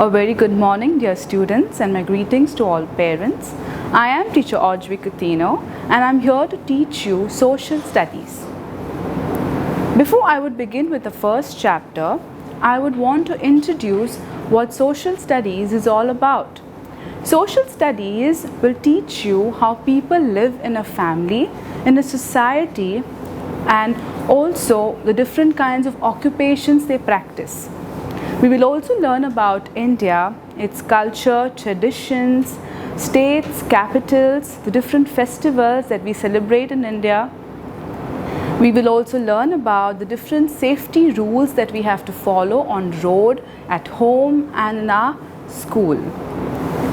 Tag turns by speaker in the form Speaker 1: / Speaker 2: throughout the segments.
Speaker 1: A very good morning, dear students, and my greetings to all parents. I am teacher Audrey Coutinho, and I'm here to teach you social studies. Before I would begin with the first chapter, I would want to introduce what social studies is all about. Social studies will teach you how people live in a family, in a society, and also the different kinds of occupations they practice. We will also learn about India, its culture, traditions, states, capitals, the different festivals that we celebrate in India. We will also learn about the different safety rules that we have to follow on road, at home, and in our school.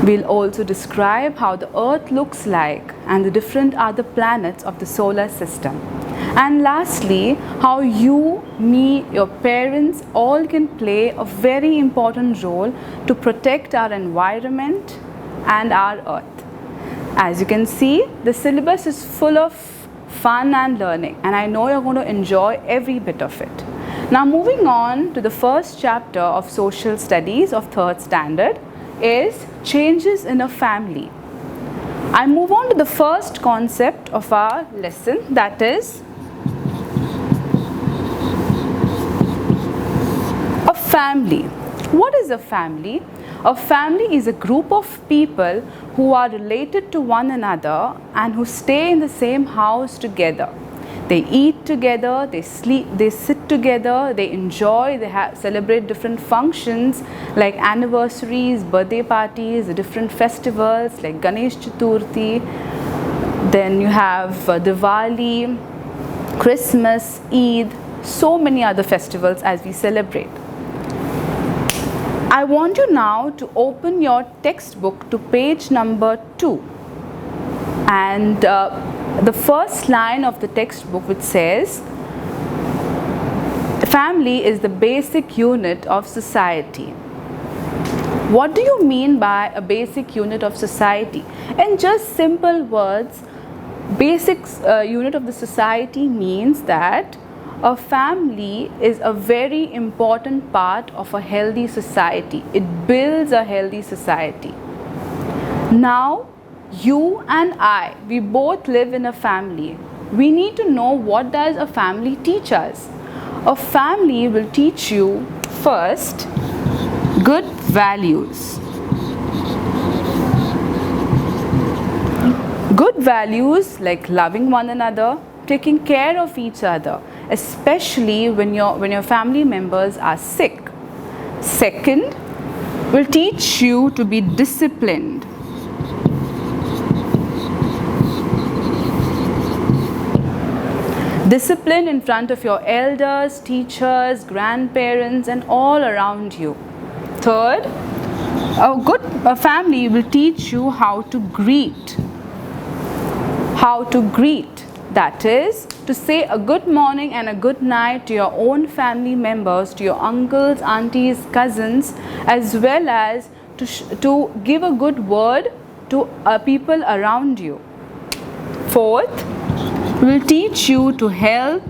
Speaker 1: We'll also describe how the Earth looks like and the different other planets of the solar system. And lastly, how you, me, your parents all can play a very important role to protect our environment and our Earth. As you can see, the syllabus is full of fun and learning, and I know you're going to enjoy every bit of it. Now moving on to the first chapter of Social Studies of 3rd Standard is changes in a family. I move on to the first concept of our lesson, that is a family. What is a family? A family is a group of people who are related to one another and who stay in the same house together. They eat together, they sleep, they sit together, they enjoy, they celebrate different functions like anniversaries, birthday parties, the different festivals like Ganesh Chaturthi. Then you have Diwali, Christmas, Eid, so many other festivals as we celebrate. I want you now to open your textbook to page number 2. And the first line of the textbook, which says, family is the basic unit of society. What do you mean by a basic unit of society? In just simple words, basic unit of the society means that a family is a very important part of a healthy society. It builds a healthy society. Now, you and I, we both live in a family. We need to know, what does a family teach us? A family will teach you first good values. Good values like loving one another, taking care of each other, especially when your family members are sick. Second, will teach you to be disciplined. Discipline in front of your elders, teachers, grandparents, and all around you. Third, a family will teach you how to greet. How to greet. That is, to say a good morning and a good night to your own family members, to your uncles, aunties, cousins, as well as to give a good word to people around you. Fourth, will teach you to help.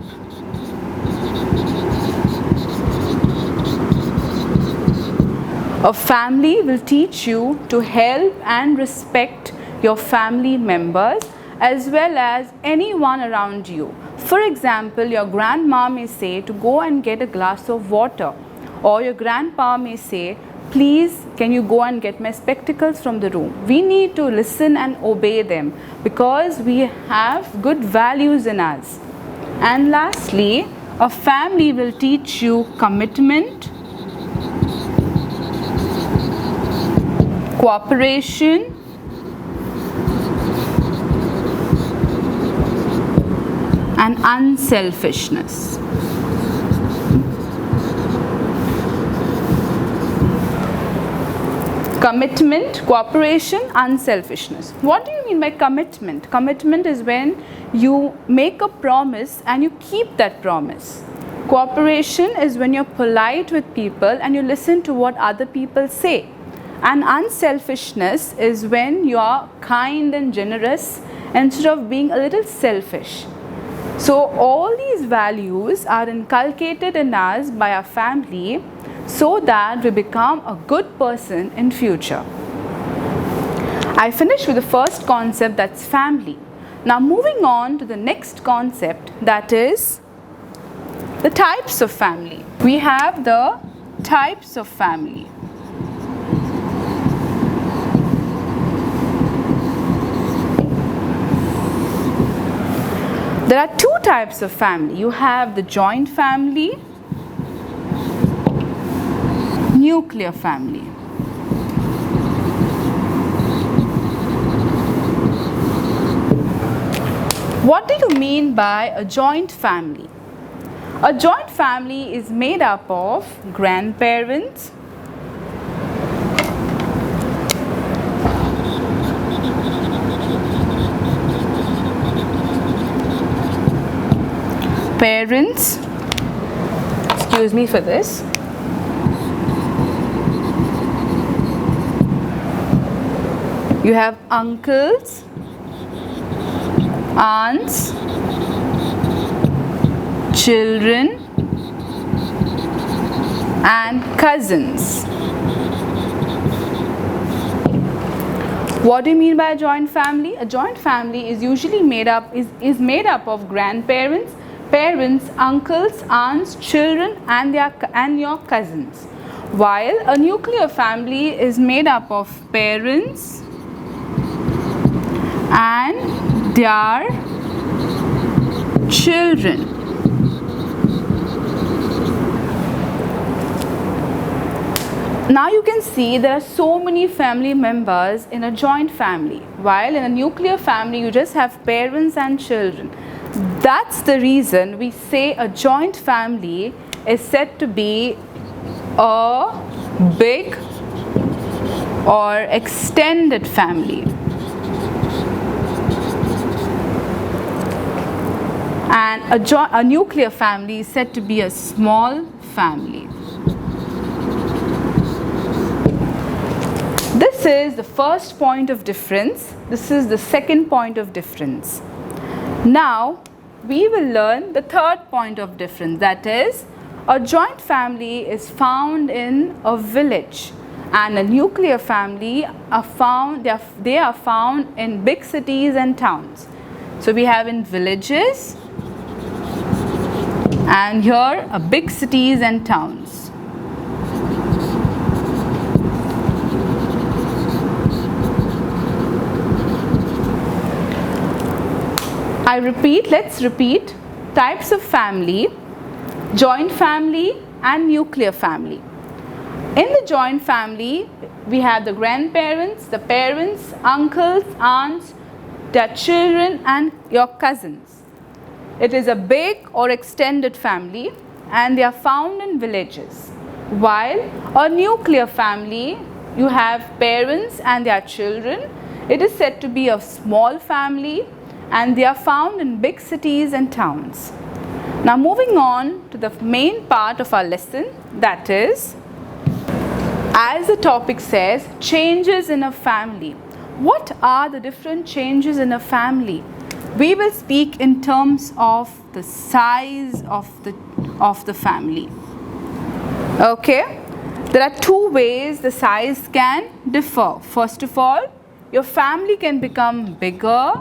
Speaker 1: A family will teach you to help and respect your family members as well as anyone around you. For example, your grandma may say to go and get a glass of water, or your grandpa may say, please can you go and get my spectacles from the room. We need to listen and obey them because we have good values in us. And lastly, a family will teach you commitment, cooperation, and unselfishness. Commitment, cooperation, unselfishness. What do you mean by commitment? Commitment is when you make a promise and you keep that promise. Cooperation is when you're polite with people and you listen to what other people say. And unselfishness is when you are kind and generous instead of being a little selfish. So all these values are inculcated in us by our family so that we become a good person in future. I finished with the first concept, that's family. Now moving on to the next concept, that is the types of family. We have the types of family. There are two types of family. You have the joint family, nuclear family. What do you mean by a joint family? A joint family is made up of grandparents, parents, excuse me for this, you have uncles, aunts, children and cousins. What do you mean by a joint family? A joint family is usually made up of grandparents, parents, uncles, aunts, children and your cousins. While a nuclear family is made up of parents and their children. Now you can see there are so many family members in a joint family, while in a nuclear family you just have parents and children. That's the reason we say a joint family is said to be a big or extended family. And a nuclear family is said to be a small family. This is the first point of difference. This is the second point of difference. Now we will learn the third point of difference, that is a joint family is found in a village and a nuclear family are found in big cities and towns. So we have in villages and here are big cities and towns. Let's repeat types of family: joint family and nuclear family. In the joint family, we have the grandparents, the parents, uncles, aunts, their children and your cousins. It is a big or extended family and they are found in villages. While a nuclear family, you have parents and their children. It is said to be a small family and they are found in big cities and towns. Now moving on to the main part of our lesson, that is, as the topic says, changes in a family. What are the different changes in a family? We will speak in terms of the size of the family. Okay? There are two ways the size can differ. First of all, your family can become bigger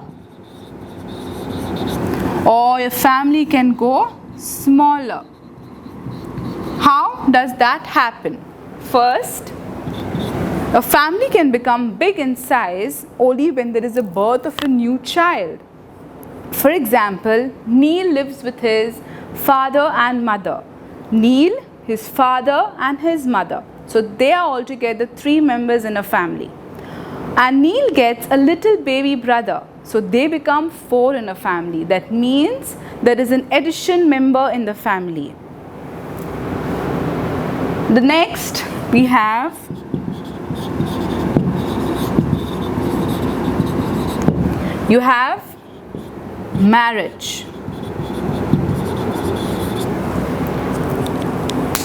Speaker 1: or your family can go smaller. How does that happen? First, a family can become big in size only when there is a birth of a new child. For example, Neil lives with his father and mother. Neil, his father and his mother. So they are altogether 3 members in a family. And Neil gets a little baby brother. So they become 4 in a family. That means there is an addition member in the family. The next we have marriage.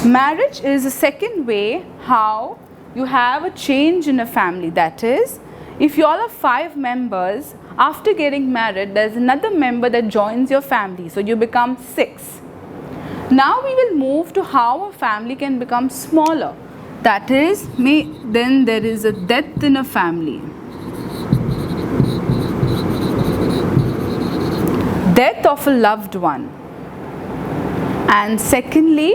Speaker 1: Marriage is the second way how you have a change in a family. That is, if you all are 5 members, after getting married, there is another member that joins your family. So you become 6. Now we will move to how a family can become smaller. That is, then there is a death in a family. Death of a loved one. And secondly,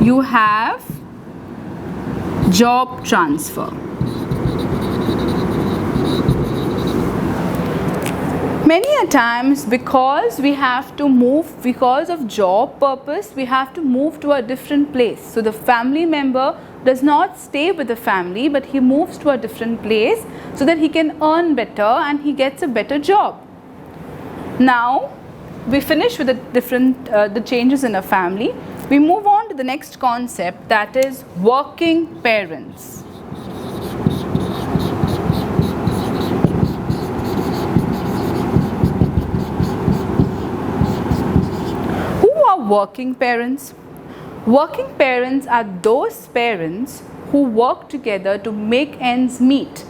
Speaker 1: you have job transfer. Many a times, because we have to move, because of job purpose, we have to move to a different place. So the family member does not stay with the family, but he moves to a different place so that he can earn better and he gets a better job. Now we finish with the changes in a family. We move on to the next concept, that is working parents. Working parents. Working parents are those parents who work together to make ends meet.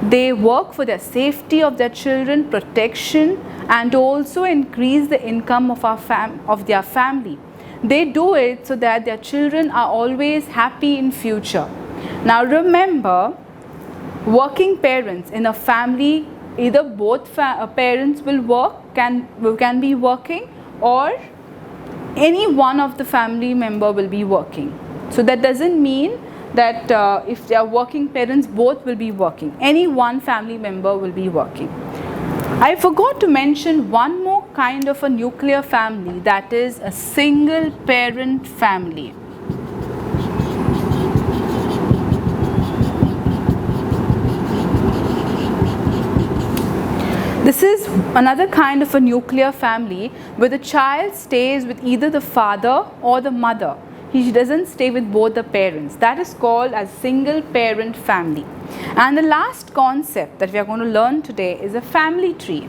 Speaker 1: They work for the safety of their children, protection, and also increase the income of their family. They do it so that their children are always happy in future. Now remember, working parents in a family, either both parents will work, can be working, or any one of the family member will be working. So that doesn't mean that if they are working parents, both will be working. Any one family member will be working. I forgot to mention one more kind of a nuclear family, that is a single parent family. This is another kind of a nuclear family where the child stays with either the father or the mother. He doesn't stay with both the parents. That is called as single parent family. And the last concept that we are going to learn today is a family tree.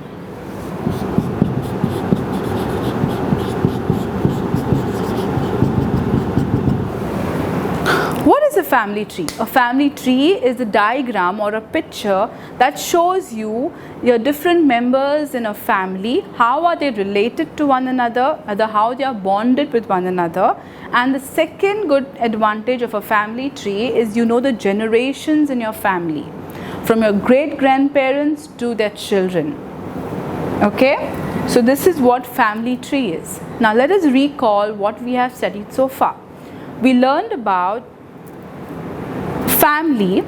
Speaker 1: What is a family tree? A family tree is a diagram or a picture that shows you your different members in a family, how are they related to one another, how they are bonded with one another. And the second good advantage of a family tree is you know the generations in your family, from your great grandparents to their children. Okay, so this is what family tree is. Now let us recall what we have studied so far. We learned about family.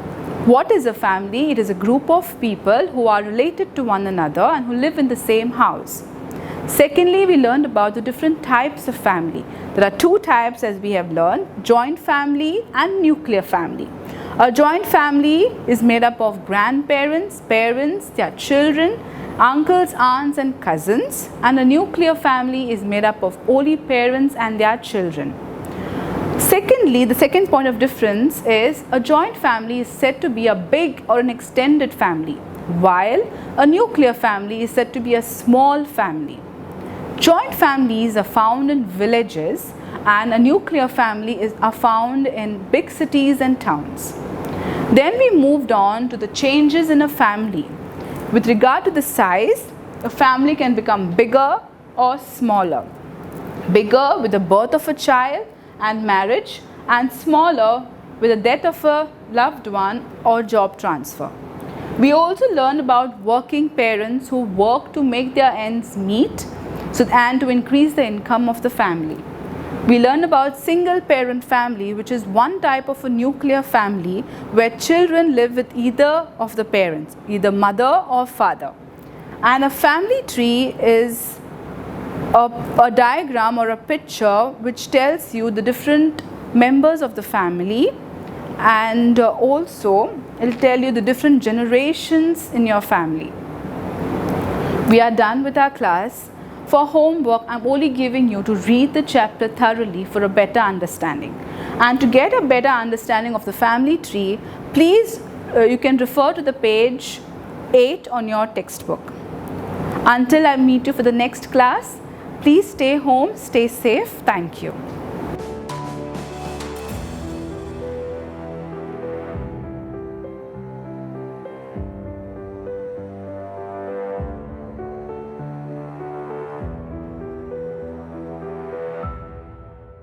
Speaker 1: What is a family? It is a group of people who are related to one another and who live in the same house. Secondly, we learned about the different types of family. There are two types, as we have learned: joint family and nuclear family. A joint family is made up of grandparents, parents, their children, uncles, aunts and cousins, and a nuclear family is made up of only parents and their children. Secondly, the second point of difference is a joint family is said to be a big or an extended family, while a nuclear family is said to be a small family. Joint families are found in villages and a nuclear family are found in big cities and towns. Then we moved on to the changes in a family. With regard to the size, a family can become bigger or smaller. Bigger with the birth of a child and marriage, and smaller with the death of a loved one or job transfer. We also learned about working parents who work to make their ends meet and to increase the income of the family. We learned about single parent family, which is one type of a nuclear family where children live with either of the parents, either mother or father. And a family tree is a diagram or a picture which tells you the different members of the family, and also it will tell you the different generations in your family. We are done with our class. For homework, I am only giving you to read the chapter thoroughly for a better understanding. And to get a better understanding of the family tree, please you can refer to the page 8 on your textbook. Until I meet you for the next class, please stay home, stay safe. Thank you.